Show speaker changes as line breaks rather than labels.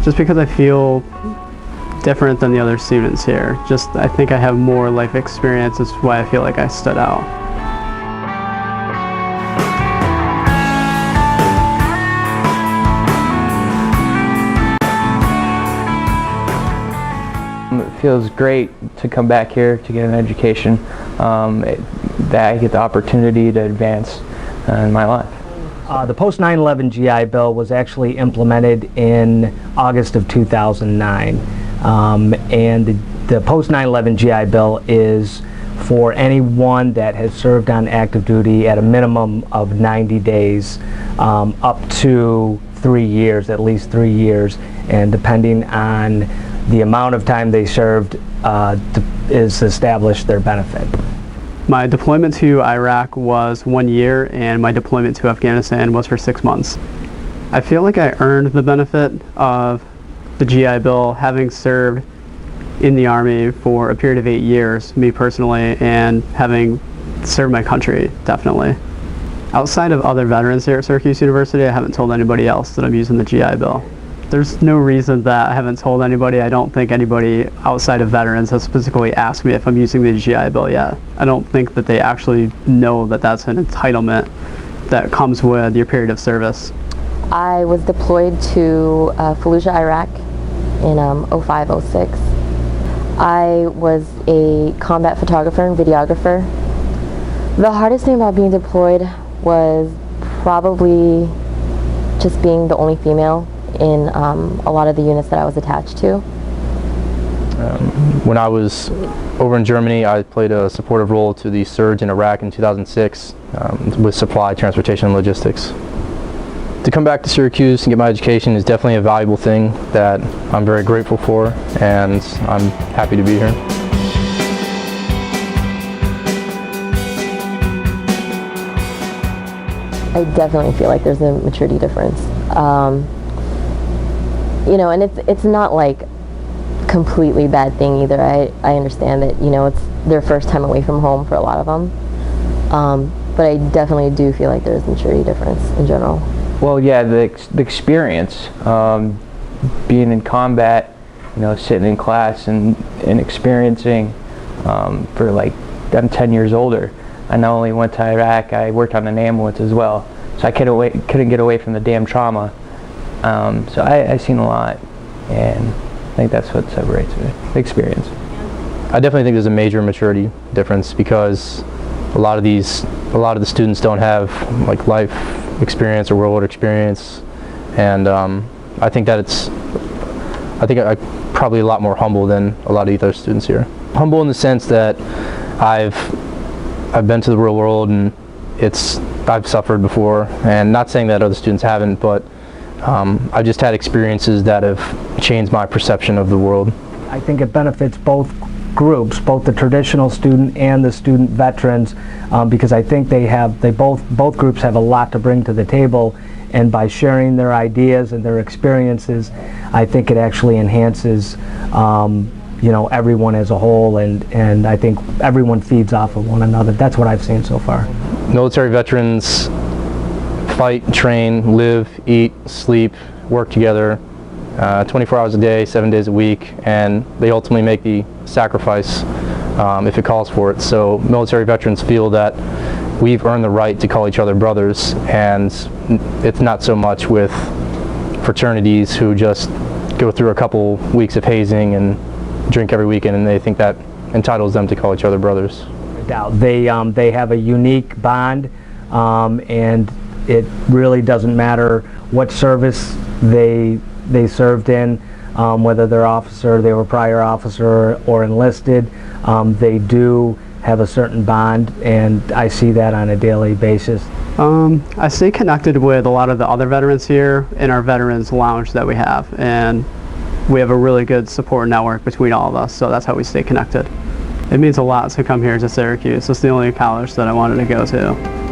Just because I feel different than the other students here. I think I have more life experience. That's why I feel like I stood out.
It feels great to come back here to get an education, that I get the opportunity to advance in my life.
The post 9/11 GI Bill was actually implemented in August of 2009, and the post 9/11 GI Bill is for anyone that has served on active duty at a minimum of 90 days up to 3 years, at least 3 years, and depending on the amount of time they served is established their benefit.
My deployment to Iraq was 1 year, and my deployment to Afghanistan was for 6 months. I feel like I earned the benefit of the GI Bill, having served in the Army for a period of 8 years, me personally, and having served my country, definitely. Outside of other veterans here at Syracuse University, I haven't told anybody else that I'm using the GI Bill. There's no reason that I haven't told anybody. I don't think anybody outside of veterans has specifically asked me if I'm using the GI Bill yet. I don't think that they actually know that that's an entitlement that comes with your period of service.
I was deployed to Fallujah, Iraq in 05-06. I was a combat photographer and videographer. The hardest thing about being deployed was probably just being the only female in a lot of the units that I was attached to.
When I was over in Germany, I played a supportive role to the surge in Iraq in 2006 with supply, transportation, and logistics. To come back to Syracuse and get my education is definitely a valuable thing that I'm very grateful for, and I'm happy to be here.
I definitely feel like there's a maturity difference. You know, and it's not like completely bad thing either. I understand that, you know, it's their first time away from home for a lot of them. But I definitely do feel like there's a maturity difference in general.
Well, yeah, the experience, being in combat, you know, sitting in class and experiencing for like, I'm 10 years older. I not only went to Iraq, I worked on an ambulance as well. So I couldn't get away from the damn trauma. So I've seen a lot, and I think that's what separates me, the experience.
I definitely think there's a major maturity difference because a lot of the students don't have like life experience or world experience, and I think that I'm probably a lot more humble than a lot of the other students here. Humble in the sense that I've been to the real world, and I've suffered before, and not saying that other students haven't, but I've just had experiences that have changed my perception of the world.
I think it benefits both groups, both the traditional student and the student veterans, because I think both groups have a lot to bring to the table, and by sharing their ideas and their experiences, I think it actually enhances you know, everyone as a whole, and I think everyone feeds off of one another. That's what I've seen so far.
Military veterans fight, train, live, eat, sleep, work together 24 hours a day, 7 days a week, and they ultimately make the sacrifice if it calls for it. So military veterans feel that we've earned the right to call each other brothers, and it's not so much with fraternities who just go through a couple weeks of hazing and drink every weekend, and they think that entitles them to call each other brothers.
They have a unique bond, and it really doesn't matter what service they served in, whether they're officer, they were prior officer, or enlisted. They do have a certain bond, and I see that on a daily basis.
I stay connected with a lot of the other veterans here in our veterans lounge that we have, and we have a really good support network between all of us, so that's how we stay connected. It means a lot to come here to Syracuse. It's the only college that I wanted to go to.